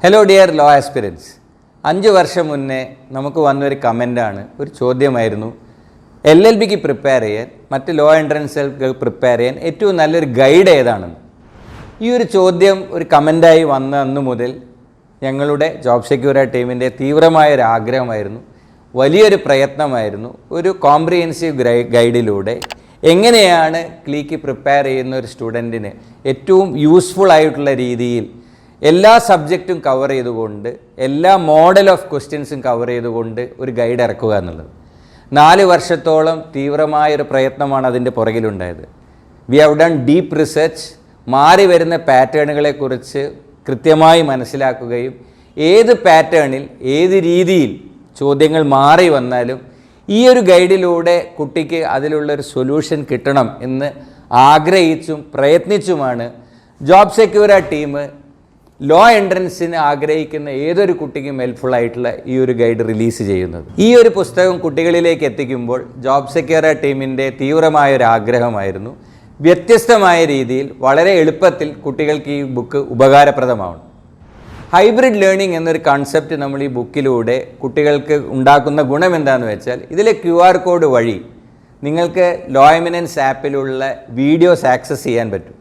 Hello dear law aspirants, 5 വർഷം മുന്നേ നമുക്ക് വന്നൊരു കമൻ്റാണ്, ഒരു ചോദ്യമായിരുന്നു. LLBക്ക് പ്രിപ്പയർ ചെയ്യാൻ, മറ്റ് ലോ എൻട്രൻസുകൾക്ക് പ്രിപ്പയർ ചെയ്യാൻ ഏറ്റവും നല്ലൊരു ഗൈഡ് ഏതാണെന്ന്. ഈ ഒരു ചോദ്യം ഒരു കമൻ്റായി വന്ന അന്ന് മുതൽ ഞങ്ങളുടെ ജോബ് സെക്യൂര ടീമിൻ്റെ തീവ്രമായൊരു ആഗ്രഹമായിരുന്നു, വലിയൊരു പ്രയത്നമായിരുന്നു. ഒരു കോംപ്രിഹെൻസീവ് ഗൈഡിലൂടെ എങ്ങനെയാണ് ക്ലീക്ക് പ്രിപ്പയർ ചെയ്യുന്ന ഒരു സ്റ്റുഡൻറ്റിന് ഏറ്റവും യൂസ്ഫുൾ ആയിട്ടുള്ള രീതിയിൽ എല്ലാ സബ്ജക്റ്റും കവർ ചെയ്തുകൊണ്ട്, എല്ലാ മോഡൽ ഓഫ് ക്വസ്റ്റ്യൻസും കവർ ചെയ്തുകൊണ്ട് ഒരു ഗൈഡ് ഇറക്കുക എന്നുള്ളത്. 4 വർഷത്തോളം തീവ്രമായൊരു പ്രയത്നമാണ് അതിൻ്റെ പുറകിലുണ്ടായത്. We have done deep research, മാറി വരുന്ന പാറ്റേണുകളെക്കുറിച്ച് കൃത്യമായി മനസ്സിലാക്കുകയും ഏത് പാറ്റേണിൽ ഏത് രീതിയിൽ ചോദ്യങ്ങൾ മാറി വന്നാലും ഈ ഒരു ഗൈഡിലൂടെ കുട്ടിക്ക് അതിലുള്ളൊരു സൊല്യൂഷൻ കിട്ടണം എന്ന് ആഗ്രഹിച്ചും പ്രയത്നിച്ചുമാണ് ജോബ് സെക്യൂര ടീം ലോ എൻട്രൻസിന് ആഗ്രഹിക്കുന്ന ഏതൊരു കുട്ടിക്കും ഹെൽപ്ഫുൾ ആയിട്ടുള്ള ഈ ഒരു ഗൈഡ് റിലീസ് ചെയ്യുന്നത്. ഈ ഒരു പുസ്തകം കുട്ടികളിലേക്ക് എത്തിക്കുമ്പോൾ ജോബ് സെക്യൂര ടീമിൻ്റെ തീവ്രമായൊരു ആഗ്രഹമായിരുന്നു വ്യത്യസ്തമായ രീതിയിൽ വളരെ എളുപ്പത്തിൽ കുട്ടികൾക്ക് ഈ ബുക്ക് ഉപകാരപ്രദമാവണം. ഹൈബ്രിഡ് ലേണിംഗ് എന്നൊരു കൺസെപ്റ്റ് നമ്മൾ ഈ ബുക്കിലൂടെ കുട്ടികൾക്ക് ഉണ്ടാക്കുന്ന ഗുണം എന്താണെന്ന് വെച്ചാൽ, ഇതിലെ QR കോഡ് വഴി നിങ്ങൾക്ക് ലോ എമിനൻസ് ആപ്പിലുള്ള വീഡിയോസ് ആക്സസ് ചെയ്യാൻ പറ്റും.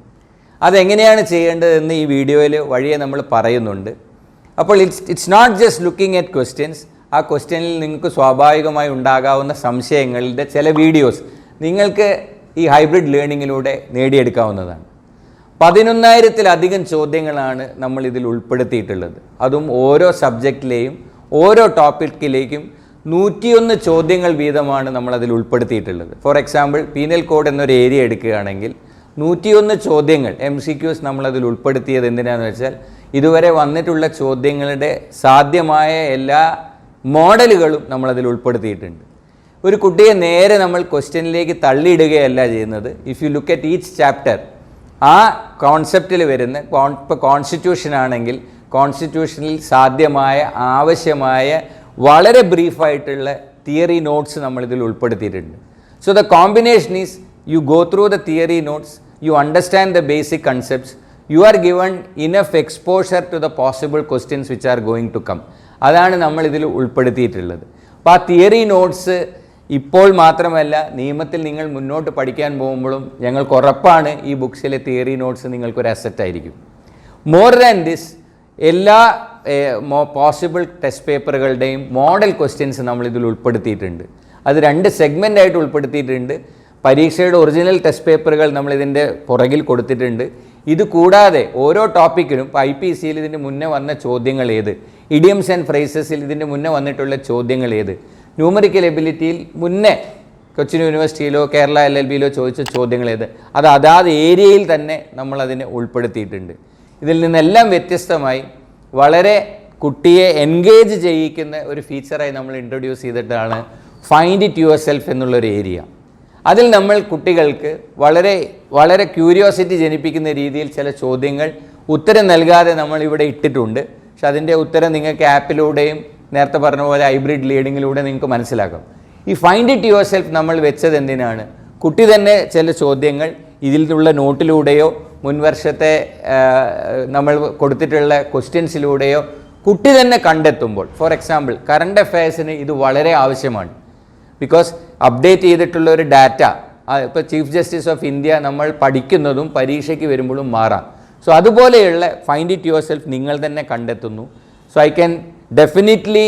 അതെങ്ങനെയാണ് ചെയ്യേണ്ടതെന്ന് ഈ വീഡിയോയിൽ വഴിയെ നമ്മൾ പറയുന്നുണ്ട്. അപ്പോൾ it's not just looking at questions. ആ ക്വസ്റ്റ്യനിൽ നിങ്ങൾക്ക് സ്വാഭാവികമായി ഉണ്ടാകാവുന്ന സംശയങ്ങളുടെ ചില വീഡിയോസ് നിങ്ങൾക്ക് ഈ ഹൈബ്രിഡ് ലേണിങ്ങിലൂടെ നേടിയെടുക്കാവുന്നതാണ്. 11,000-ലധികം ചോദ്യങ്ങളാണ് നമ്മൾ ഇതിൽ ഉൾപ്പെടുത്തിയിട്ടുള്ളത്. അതും ഓരോ സബ്ജക്റ്റിലെയും ഓരോ ടോപ്പിക്കിലേക്കും 101 ചോദ്യങ്ങൾ വീതമാണ് നമ്മളതിൽ ഉൾപ്പെടുത്തിയിട്ടുള്ളത്. ഫോർ എക്സാമ്പിൾ, പീനൽ കോഡ് എന്നൊരു ഏരിയ എടുക്കുകയാണെങ്കിൽ 101 ചോദ്യങ്ങൾ MCQs നമ്മളതിൽ ഉൾപ്പെടുത്തിയത് എന്തിനാണെന്ന് വെച്ചാൽ, ഇതുവരെ വന്നിട്ടുള്ള ചോദ്യങ്ങളുടെ സാധ്യമായ എല്ലാ മോഡലുകളും നമ്മളതിൽ ഉൾപ്പെടുത്തിയിട്ടുണ്ട്. ഒരു കുട്ടിയെ നേരെ നമ്മൾ ക്വസ്റ്റ്യനിലേക്ക് തള്ളിയിടുകയല്ല ചെയ്യുന്നത്. If you look at each chapter, ആ കോൺസെപ്റ്റിൽ വരുന്ന, ഇപ്പോൾ കോൺസ്റ്റിറ്റ്യൂഷൻ ആണെങ്കിൽ കോൺസ്റ്റിറ്റ്യൂഷനിൽ സാധ്യമായ ആവശ്യമായ വളരെ ബ്രീഫായിട്ടുള്ള തിയറി നോട്ട്സ് നമ്മളിതിൽ ഉൾപ്പെടുത്തിയിട്ടുണ്ട്. So the combination is, you go through the theory notes, you understand the basic concepts, you are given enough exposure to the possible questions which are going to come. അതാണ് നമ്മൾ ഇതിൽ ഉൾപ്പെടുത്തിയിട്ടുള്ളത്. അപ്പോൾ ആ theory notes ഇപ്പോൾ മാത്രമല്ല, നിയമത്തിൽ നിങ്ങൾ മുന്നോട്ട് പഠിക്കാൻ പോകുമ്പോഴും ഞങ്ങൾക്ക് ഉറപ്പാണ് ഈ ബുക്സിലെ തിയറി നോട്ട്സ് നിങ്ങൾക്കൊരു അസറ്റായിരിക്കും. മോർ ദാൻ ദിസ്, എല്ലാ പോസിബിൾ ടെസ്റ്റ് പേപ്പറുകളുടെയും മോഡൽ ക്വസ്റ്റ്യൻസ് നമ്മളിതിൽ ഉൾപ്പെടുത്തിയിട്ടുണ്ട്. അത് 2 സെഗ്മെൻ്റായിട്ട് ഉൾപ്പെടുത്തിയിട്ടുണ്ട്. പരീക്ഷയുടെ ഒറിജിനൽ ടെസ്റ്റ് പേപ്പറുകൾ നമ്മളിതിൻ്റെ പുറകിൽ കൊടുത്തിട്ടുണ്ട്. ഇത് കൂടാതെ ഓരോ ടോപ്പിക്കിനും, ഇപ്പോൾ IPCയിൽ ഇതിൻ്റെ മുന്നേ വന്ന ചോദ്യങ്ങൾ ഏത്, ഇഡിയംസ് ആൻഡ് ഫ്രേസസിൽ ഇതിൻ്റെ മുന്നേ വന്നിട്ടുള്ള ചോദ്യങ്ങൾ ഏത്, ന്യൂമറിക്കൽ എബിലിറ്റിയിൽ മുന്നേ കൊച്ചിൻ യൂണിവേഴ്സിറ്റിയിലോ കേരള LLBയിലോ ചോദിച്ച ചോദ്യങ്ങൾ ഏത്, അത് അതാത് ഏരിയയിൽ തന്നെ നമ്മളതിനെ ഉൾപ്പെടുത്തിയിട്ടുണ്ട്. ഇതിൽ നിന്നെല്ലാം വ്യത്യസ്തമായി വളരെ കുട്ടിയെ എൻഗേജ് ചെയ്യിക്കുന്ന ഒരു ഫീച്ചറായി നമ്മൾ ഇൻട്രൊഡ്യൂസ് ചെയ്തിട്ടാണ് ഫൈൻഡ് ഇറ്റ് യുവർ സെൽഫ് എന്നുള്ളൊരു ഏരിയ. അതിൽ നമ്മൾ കുട്ടികൾക്ക് വളരെ വളരെ ക്യൂരിയോസിറ്റി ജനിപ്പിക്കുന്ന രീതിയിൽ ചില ചോദ്യങ്ങൾ ഉത്തരം നൽകാതെ നമ്മളിവിടെ ഇട്ടിട്ടുണ്ട്. പക്ഷെ അതിൻ്റെ ഉത്തരം നിങ്ങൾക്ക് ആപ്പിലൂടെയും നേരത്തെ പറഞ്ഞ പോലെ ഹൈബ്രിഡ് ലീഡിങ്ങിലൂടെ നിങ്ങൾക്ക് മനസ്സിലാക്കാം. ഈ ഫൈൻഡ് ഇറ്റ് യുവർ സെൽഫ് നമ്മൾ വെച്ചത് എന്തിനാണ്? കുട്ടി തന്നെ ചില ചോദ്യങ്ങൾ ഇതിലുള്ള നോട്ടിലൂടെയോ മുൻവർഷത്തെ നമ്മൾ കൊടുത്തിട്ടുള്ള ക്വസ്റ്റ്യൻസിലൂടെയോ കുട്ടി തന്നെ കണ്ടെത്തുമ്പോൾ, ഫോർ എക്സാമ്പിൾ കറണ്ട് അഫയേഴ്സിന് ഇത് വളരെ ആവശ്യമാണ്. ബിക്കോസ് അപ്ഡേറ്റ് ചെയ്തിട്ടുള്ള ഒരു ഡാറ്റ, ഇപ്പോൾ ചീഫ് ജസ്റ്റിസ് ഓഫ് ഇന്ത്യ നമ്മൾ പഠിക്കുന്നതും പരീക്ഷയ്ക്ക് വരുമ്പോഴും മാറാം. സോ അതുപോലെയുള്ള ഫൈൻഡ് ഇറ്റ് യുവർ സെൽഫ് നിങ്ങൾ തന്നെ കണ്ടെത്തുന്നു. So I can definitely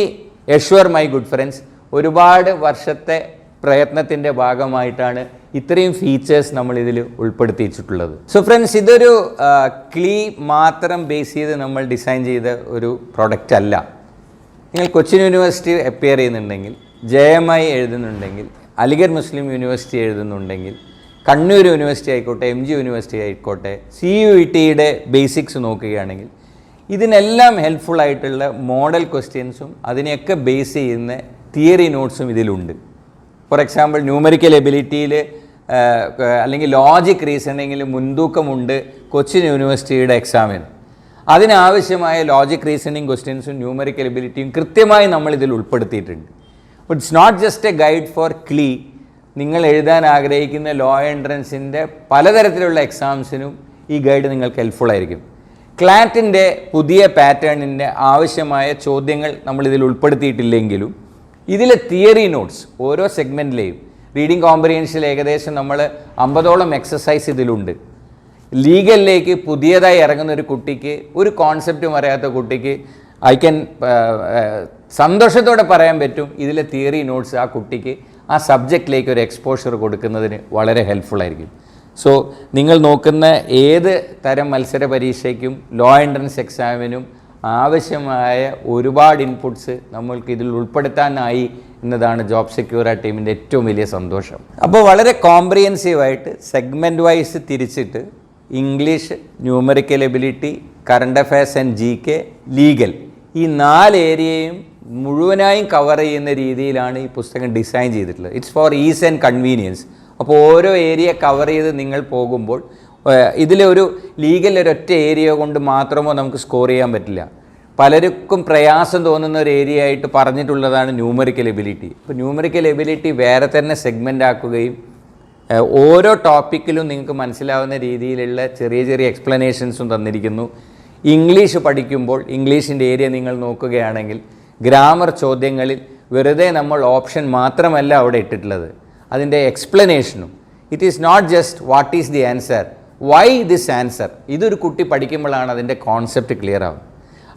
assure my good friends, ഒരുപാട് വർഷത്തെ പ്രയത്നത്തിൻ്റെ ഭാഗമായിട്ടാണ് ഇത്രയും ഫീച്ചേഴ്സ് നമ്മൾ ഇതിൽ ഉൾപ്പെടുത്തിയിട്ടുള്ളത്. സോ ഫ്രണ്ട്സ്, ഇതൊരു CLEE മാത്രം ബേസ് ചെയ്ത് നമ്മൾ ഡിസൈൻ ചെയ്ത ഒരു പ്രൊഡക്റ്റ് അല്ല. നിങ്ങൾ കൊച്ചിൻ യൂണിവേഴ്സിറ്റി അപ്പിയർ ചെയ്യുന്നുണ്ടെങ്കിൽ, JMI എഴുതുന്നുണ്ടെങ്കിൽ, അലിഗഡ് മുസ്ലിം യൂണിവേഴ്സിറ്റി എഴുതുന്നുണ്ടെങ്കിൽ, കണ്ണൂർ യൂണിവേഴ്സിറ്റി ആയിക്കോട്ടെ, MG യൂണിവേഴ്സിറ്റി ആയിക്കോട്ടെ, CUETയുടെ ബേസിക്സ് നോക്കുകയാണെങ്കിൽ ഇതിനെല്ലാം ഹെൽപ്ഫുൾ ആയിട്ടുള്ള മോഡൽ ക്വസ്റ്റ്യൻസും അതിനെയൊക്കെ ബേസ് ചെയ്യുന്ന തിയറി നോട്ട്സും ഇതിലുണ്ട്. ഫോർ എക്സാമ്പിൾ, ന്യൂമറിക്കൽ എബിലിറ്റിയിൽ അല്ലെങ്കിൽ ലോജിക് റീസണിങ്ങിൽ മുൻതൂക്കമുണ്ട് കൊച്ചിൻ യൂണിവേഴ്സിറ്റിയുടെ എക്സാമിന്. അതിനാവശ്യമായ ലോജിക് റീസണിങ് ക്വസ്റ്റ്യൻസും ന്യൂമറിക്കൽ എബിലിറ്റിയും കൃത്യമായി നമ്മൾ ഇതിൽ ഉൾപ്പെടുത്തിയിട്ടുണ്ട്. But it's not just a guide for CLEE. നിങ്ങൾ എഴുതാൻ ആഗ്രഹിക്കുന്ന ലോ എൻട്രൻസിൻ്റെ പലതരത്തിലുള്ള എക്സാംസിനും ഈ ഗൈഡ് നിങ്ങൾക്ക് ഹെൽപ്ഫുൾ ആയിരിക്കും. ക്ലാറ്റിൻ്റെ പുതിയ പാറ്റേണിൻ്റെ ആവശ്യമായ ചോദ്യങ്ങൾ നമ്മളിതിൽ ഉൾപ്പെടുത്തിയിട്ടില്ലെങ്കിലും ഇതിലെ തിയറി നോട്ട്സ് ഓരോ സെഗ്മെൻറ്റിലെയും റീഡിംഗ് കോംപ്രിഹെൻഷനിൽ ഏകദേശം നമ്മൾ 50ഓളം എക്സസൈസ് ഇതിലുണ്ട്. ലീഗലിലേക്ക് പുതിയതായി ഇറങ്ങുന്ന ഒരു കുട്ടിക്ക്, ഒരു കോൺസെപ്റ്റും അറിയാത്ത കുട്ടിക്ക് സന്തോഷത്തോടെ പറയാൻ പറ്റും ഇതിലെ തിയറി നോട്ട്സ് ആ കുട്ടിക്ക് ആ സബ്ജക്റ്റിലേക്ക് ഒരു എക്സ്പോഷർ കൊടുക്കുന്നതിന് വളരെ ഹെൽപ്ഫുള്ളായിരിക്കും. സോ നിങ്ങൾ നോക്കുന്ന ഏത് തരം മത്സര പരീക്ഷയ്ക്കും ലോ എൻട്രൻസ് എക്സാമിനും ആവശ്യമായ ഒരുപാട് ഇൻപുട്സ് നമ്മൾക്ക് ഇതിൽ ഉൾപ്പെടുത്താനായി എന്നതാണ് ജോബ് സെക്യൂർ ടീമിൻ്റെ ഏറ്റവും വലിയ സന്തോഷം. അപ്പോൾ വളരെ കോംപ്രിഹെൻസീവായിട്ട് സെഗ്മെൻറ്റ് വൈസ് തിരിച്ചിട്ട് English, numerical ability, current affairs and GK, legal, ഈ 4 ഏരിയയും മുഴുവനായും കവർ ചെയ്യുന്ന രീതിയിലാണ് ഈ പുസ്തകം ഡിസൈൻ ചെയ്തിട്ടുള്ളത്. It's for ease and convenience. അപ്പോൾ ഓരോ ഏരിയ കവർ ചെയ്ത് നിങ്ങൾ പോകുമ്പോൾ ഇതിലൊരു ലീഗൽ ഒരൊറ്റ ഏരിയ കൊണ്ട് മാത്രമോ നമുക്ക് സ്കോർ ചെയ്യാൻ പറ്റില്ല. പലർക്കും പ്രയാസം തോന്നുന്ന ഒരു ഏരിയ ആയിട്ട് പറഞ്ഞിട്ടുള്ളതാണ് ന്യൂമറിക്കൽ എബിലിറ്റി. അപ്പോൾ ന്യൂമറിക്കൽ എബിലിറ്റി വേറെ തന്നെ സെഗ്മെൻ്റ് ആക്കുകയും ഓരോ ടോപ്പിക്കിലും നിങ്ങൾക്ക് മനസ്സിലാവുന്ന രീതിയിലുള്ള ചെറിയ ചെറിയ എക്സ്പ്ലനേഷൻസും തന്നിരിക്കുന്നു. ഇംഗ്ലീഷ് പഠിക്കുമ്പോൾ ഇംഗ്ലീഷിൻ്റെ ഏരിയ നിങ്ങൾ നോക്കുകയാണെങ്കിൽ ഗ്രാമർ ചോദ്യങ്ങളിൽ വെറുതെ നമ്മൾ ഓപ്ഷൻ മാത്രമല്ല അവിടെ ഇട്ടിട്ടുള്ളത്, അതിൻ്റെ എക്സ്പ്ലനേഷനും. It is not just what is the answer, why this answer. ഇതൊരു കുട്ടി പഠിക്കുമ്പോഴാണ് അതിൻ്റെ കോൺസെപ്റ്റ് ക്ലിയർ ആവുന്നത്.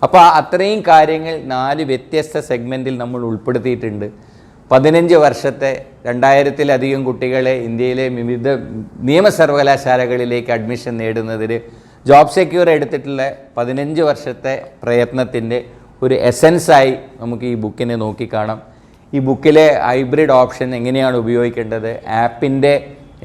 അപ്പോൾ അത്രയും കാര്യങ്ങൾ 4 വ്യത്യസ്ത സെഗ്മെൻറ്റിൽ നമ്മൾ ഉൾപ്പെടുത്തിയിട്ടുണ്ട്. 15 വർഷത്തെ 2000-ലധികം കുട്ടികളെ ഇന്ത്യയിലെ വിവിധ നിയമ സർവകലാശാലകളിലേക്ക് അഡ്മിഷൻ നേടുന്നതിന് ജോബ് സെക്യൂർ എടുത്തിട്ടുള്ള 15 വർഷത്തെ പ്രയത്നത്തിൻ്റെ ഒരു എസൻസായി നമുക്ക് ഈ ബുക്കിനെ നോക്കിക്കാണാം. ഈ ബുക്കിലെ ഹൈബ്രിഡ് ഓപ്ഷൻ എങ്ങനെയാണ് ഉപയോഗിക്കേണ്ടത്, ആപ്പിൻ്റെ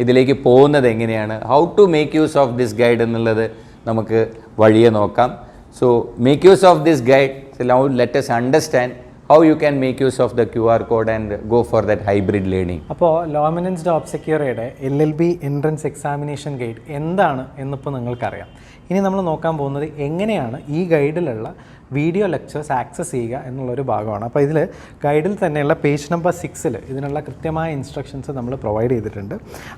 ഇതിലേക്ക് പോകുന്നത് എങ്ങനെയാണ്, how to make use of this guide എന്നുള്ളത് നമുക്ക് വഴിയെ നോക്കാം. So make use of this guide. Now let us understand how you can make use of the QR code and go for that hybrid learning. അപ്പോൾ Eminence job സെക്യൂറയുടെ LLB entrance examination guide എന്താണ് എന്നിപ്പോൾ നിങ്ങൾക്കറിയാം. ഇനി നമ്മൾ നോക്കാൻ പോകുന്നത് എങ്ങനെയാണ് ഈ ഗൈഡിലുള്ള വീഡിയോ ലെക്ചേഴ്സ് ആക്സസ് ചെയ്യുക എന്നുള്ളൊരു ഭാഗമാണ്. അപ്പോൾ ഇതിൽ ഗൈഡിൽ തന്നെയുള്ള പേജ് നമ്പർ 6 ഇതിനുള്ള കൃത്യമായ ഇൻസ്ട്രക്ഷൻസ് നമ്മൾ പ്രൊവൈഡ് ചെയ്തിട്ടുണ്ട്.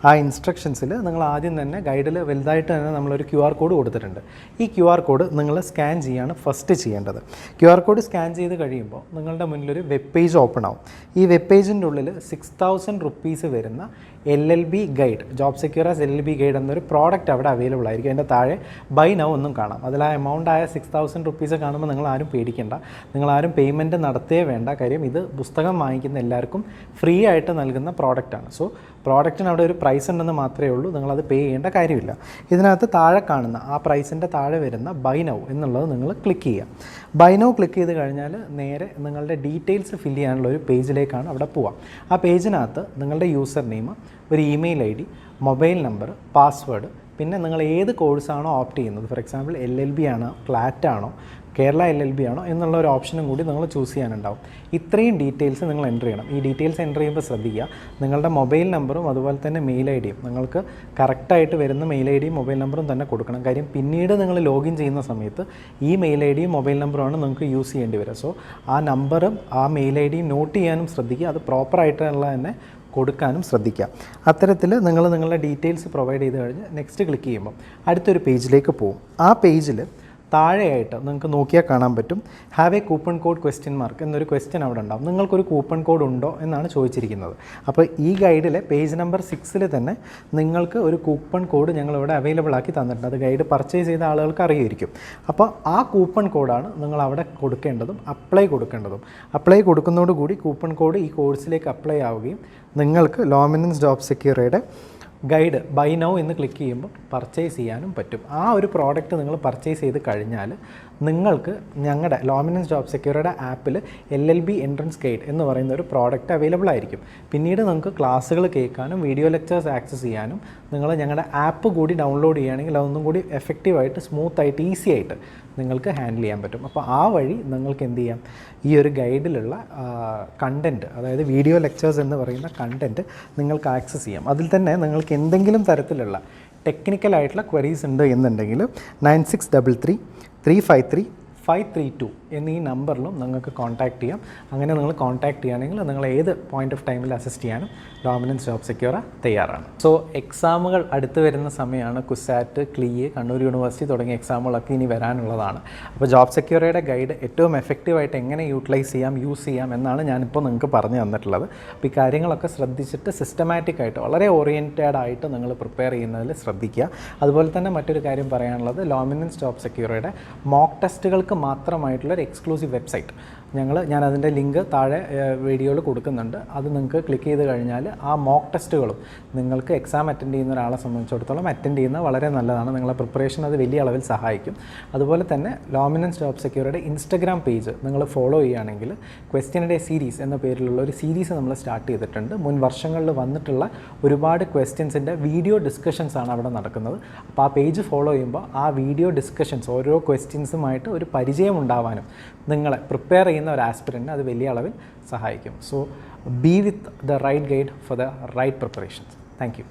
ആ ഇൻസ്ട്രക്ഷൻസിൽ നിങ്ങൾ ആദ്യം തന്നെ ഗൈഡിൽ വലുതായിട്ട് തന്നെ നമ്മളൊരു QR കോഡ് കൊടുത്തിട്ടുണ്ട്. ഈ QR കോഡ് നിങ്ങൾ സ്കാൻ ചെയ്യാണ് ഫസ്റ്റ് ചെയ്യേണ്ടത്. QR കോഡ് സ്കാൻ ചെയ്ത് കഴിയുമ്പോൾ നിങ്ങളുടെ മുന്നിലൊരു വെബ് പേജ് ഓപ്പൺ ആവും. ഈ വെബ് പേജിൻ്റെ ഉള്ളിൽ 6000 റുപ്പീസ് വരുന്ന LLB guide, job Secura's LLB guide എന്നൊരു പ്രോഡക്റ്റ് അവിടെ അവൈലബിൾ ആയിരിക്കും. അതിൻ്റെ താഴെ ബൈ നൗ ഒന്നും കാണാം. അതിൽ ആ എമൗണ്ട് ആയ 6000 റുപ്പീസ് കാണുമ്പോൾ നിങ്ങൾ ആരും പേടിക്കേണ്ട, നിങ്ങളാരും പേയ്മെൻറ്റ് നടത്തേ വേണ്ട. കാര്യം ഇത് പുസ്തകം വാങ്ങിക്കുന്ന എല്ലാവർക്കും ഫ്രീ ആയിട്ട് നൽകുന്ന പ്രോഡക്റ്റാണ്. സോ പ്രോഡക്റ്റിന് അവിടെ ഒരു പ്രൈസ് ഉണ്ടെന്ന് മാത്രമേ ഉള്ളൂ, നിങ്ങളത് പേ ചെയ്യേണ്ട കാര്യമില്ല. ഇതിനകത്ത് താഴെ കാണുന്ന ആ പ്രൈസിൻ്റെ താഴെ വരുന്ന ബൈ നൗ എന്നുള്ളത് നിങ്ങൾ ക്ലിക്ക് ചെയ്യുക. ബൈ നൗ ക്ലിക്ക് ചെയ്ത് കഴിഞ്ഞാൽ നേരെ നിങ്ങളുടെ ഡീറ്റെയിൽസ് ഫില്ല് ചെയ്യാനുള്ള ഒരു പേജിലേക്കാണ് അവിടെ പോവുക. ആ പേജിനകത്ത് നിങ്ങളുടെ യൂസർ നെയിം, ഒരു email ID, mobile number, password, പിന്നെ നിങ്ങൾ ഏത് കോഴ്സാണോ ഓപ്റ്റ് ചെയ്യുന്നത്, ഫോർ എക്സാമ്പിൾ LLB ആണോ, CLAT ആണോ, കേരള LLB ആണോ എന്നുള്ള ഒരു ഓപ്ഷനും കൂടി നിങ്ങൾ ചൂസ് ചെയ്യാനുണ്ടാവും. ഇത്രയും ഡീറ്റെയിൽസ് നിങ്ങൾ എൻ്റർ ചെയ്യണം. ഈ ഡീറ്റെയിൽസ് എൻ്റർ ചെയ്യുമ്പോൾ ശ്രദ്ധിക്കുക, നിങ്ങളുടെ മൊബൈൽ നമ്പറും അതുപോലെ തന്നെ മെയിൽ IDയും നിങ്ങൾക്ക് കറക്റ്റായിട്ട് വരുന്ന മെയിൽ IDയും മൊബൈൽ നമ്പറും തന്നെ കൊടുക്കണം. കാര്യം പിന്നീട് നിങ്ങൾ ലോഗിൻ ചെയ്യുന്ന സമയത്ത് ഈ മെയിൽ IDയും മൊബൈൽ നമ്പറുമാണ് നിങ്ങൾക്ക് യൂസ് ചെയ്യേണ്ടി വരിക. സോ ആ നമ്പറും ആ മെയിൽ IDയും നോട്ട് ചെയ്യാനും ശ്രദ്ധിക്കുക, അത് പ്രോപ്പറായിട്ടുള്ള തന്നെ കൊടുക്കാനും ശ്രദ്ധിക്കുക. അത്തരത്തിൽ നിങ്ങൾ നിങ്ങളുടെ ഡീറ്റെയിൽസ് പ്രൊവൈഡ് ചെയ്ത് കഴിഞ്ഞ് നെക്സ്റ്റ് ക്ലിക്ക് ചെയ്യുമ്പോൾ അടുത്തൊരു പേജിലേക്ക് പോകും. ആ പേജിൽ താഴെയായിട്ട് നിങ്ങൾക്ക് നോക്കിയാൽ കാണാൻ പറ്റും have A coupon code question mark എന്നൊരു ക്വസ്റ്റ്യൻ അവിടെ ഉണ്ടാവും. നിങ്ങൾക്കൊരു കൂപ്പൺ കോഡ് ഉണ്ടോ എന്നാണ് ചോദിച്ചിരിക്കുന്നത്. അപ്പോൾ ഈ ഗൈഡിലെ പേജ് നമ്പർ 6 തന്നെ നിങ്ങൾക്ക് ഒരു കൂപ്പൺ കോഡ് ഞങ്ങളിവിടെ അവൈലബിൾ ആക്കി തന്നിട്ടുണ്ട്. അത് ഗൈഡ് പർച്ചേസ് ചെയ്ത ആളുകൾക്ക് അറിയായിരിക്കും. അപ്പോൾ ആ കൂപ്പൺ കോഡാണ് നിങ്ങൾ അവിടെ കൊടുക്കേണ്ടതും അപ്ലൈ കൊടുക്കേണ്ടതും. അപ്ലൈ കൊടുക്കുന്നതോടുകൂടി കൂപ്പൺ കോഡ് ഈ കോഴ്സിലേക്ക് അപ്ലൈ ആവുകയും നിങ്ങൾക്ക് Eminence ജോബ് സെക്യൂറയുടെ ഗൈഡ് ബൈ നൗ എന്ന് ക്ലിക്ക് ചെയ്യുമ്പോൾ പർച്ചേസ് ചെയ്യാനും പറ്റും. ആ ഒരു പ്രോഡക്റ്റ് നിങ്ങൾ പർച്ചേസ് ചെയ്ത് കഴിഞ്ഞാൽ നിങ്ങൾക്ക് ഞങ്ങളുടെ Eminence ജോബ് സെക്യൂറയുടെ ആപ്പിൽ LLB എൻട്രൻസ് ഗൈഡ് എന്ന് പറയുന്ന ഒരു പ്രോഡക്റ്റ് അവൈലബിൾ ആയിരിക്കും. പിന്നീട് നിങ്ങൾക്ക് ക്ലാസ്സുകൾ കേൾക്കാനും വീഡിയോ ലെക്ചേഴ്സ് ആക്സസ് ചെയ്യാനും നിങ്ങൾ ഞങ്ങളുടെ ആപ്പ് കൂടി ഡൗൺലോഡ് ചെയ്യുകയാണെങ്കിൽ അതൊന്നും കൂടി എഫക്റ്റീവായിട്ട് സ്മൂത്തായിട്ട് ഈസി ആയിട്ട് നിങ്ങൾക്ക് ഹാൻഡിൽ ചെയ്യാൻ പറ്റും. അപ്പോൾ ആ വഴി നിങ്ങൾക്ക് എന്ത് ചെയ്യാം, ഈ ഒരു ഗൈഡിലുള്ള കണ്ടൻറ്റ്, അതായത് വീഡിയോ ലെക്ചേഴ്സ് എന്ന് പറയുന്ന കണ്ടൻറ്റ് നിങ്ങൾക്ക് ആക്സസ് ചെയ്യാം. അതിൽ തന്നെ നിങ്ങൾക്ക് എന്തെങ്കിലും തരത്തിലുള്ള ടെക്നിക്കലായിട്ടുള്ള ക്വരീസ് ഉണ്ട് എന്നുണ്ടെങ്കിൽ 9633 353 532 എന്നീ നമ്പറിലും നിങ്ങൾക്ക് കോൺടാക്ട് ചെയ്യാം. അങ്ങനെ നിങ്ങൾ കോൺടാക്ട് ചെയ്യുകയാണെങ്കിൽ നിങ്ങൾ ഏത് പോയിന്റ് ഓഫ് ടൈമിൽ അസിസ്റ്റ് ചെയ്യാനും ഡോമിനൻസ് ജോബ് സെക്യൂർ തയ്യാറാണ്. സോ എക്സാമുകൾ അടുത്ത് വരുന്ന സമയമാണ്. കുസാറ്റ്, ക്ലീ, കണ്ണൂർ യൂണിവേഴ്സിറ്റി തുടങ്ങിയ എക്സാമുകളൊക്കെ ഇനി വരാനുള്ളതാണ്. അപ്പോൾ ജോബ് സെക്യൂറിയുടെ ഗൈഡ് ഏറ്റവും എഫക്റ്റീവായിട്ട് എങ്ങനെ യൂസ് ചെയ്യാം എന്നാണ് ഞാനിപ്പോൾ നിങ്ങൾക്ക് പറഞ്ഞു തന്നിട്ടുള്ളത്. അപ്പോൾ ഈ കാര്യങ്ങളൊക്കെ ശ്രദ്ധിച്ചിട്ട് സിസ്റ്റമാറ്റിക് ആയിട്ട് വളരെ ഓറിയൻറ്റഡ് ആയിട്ട് നിങ്ങൾ പ്രിപ്പയർ ചെയ്യുന്നതിൽ ശ്രദ്ധിക്കുക. അതുപോലെ തന്നെ മറ്റൊരു കാര്യം പറയാനുള്ളത്, ഡോമിനൻസ് ജോബ് സെക്യൂറിയുടെ മോക്ക് ടെസ്റ്റുകൾക്ക് മാത്രമായിട്ടുള്ളൊരു എക്സ്ക്ലൂസീവ് വെബ്സൈറ്റ് ഞാൻ അതിൻ്റെ ലിങ്ക് താഴെ വീഡിയോയിൽ കൊടുക്കുന്നുണ്ട്. അത് നിങ്ങൾക്ക് ക്ലിക്ക് ചെയ്ത് കഴിഞ്ഞാൽ ആ മോക്ക് ടെസ്റ്റുകളും നിങ്ങൾക്ക് എക്സാം അറ്റൻഡ് ചെയ്യുന്ന ഒരാളെ സംബന്ധിച്ചിടത്തോളം അറ്റൻഡ് ചെയ്യുന്നത് വളരെ നല്ലതാണ്. നിങ്ങളെ പ്രിപ്പറേഷൻ അത് വലിയ അളവിൽ സഹായിക്കും. അതുപോലെ തന്നെ ഡോമിനൻസ് ജോബ് സെക്യൂറിയുടെ ഇൻസ്റ്റഗ്രാം പേജ് നിങ്ങൾ ഫോളോ ചെയ്യുകയാണെങ്കിൽ ക്വസ്റ്റ്യൻ ഡേ സീരീസ് എന്ന പേരിലുള്ള ഒരു സീരീസ് നമ്മൾ സ്റ്റാർട്ട് ചെയ്തിട്ടുണ്ട്. മുൻ വർഷങ്ങളിൽ വന്നിട്ടുള്ള ഒരുപാട് ക്വസ്റ്റ്യൻസിൻ്റെ വീഡിയോ ഡിസ്കഷൻസ് ആണ് അവിടെ നടക്കുന്നത്. അപ്പോൾ ആ പേജ് ഫോളോ ചെയ്യുമ്പോൾ ആ വീഡിയോ ഡിസ്കഷൻസ് ഓരോ ക്വസ്റ്റ്യൻസുമായിട്ട് ഒരു പരിചയം ഉണ്ടാവാനും നിങ്ങളെ പ്രിപ്പയർ ചെയ്യുന്ന ഒരു ആസ്പിരൻറ്റിന് അത് വലിയ അളവിൽ സഹായിക്കും. So be with the right guide for the right preparations. Thank you.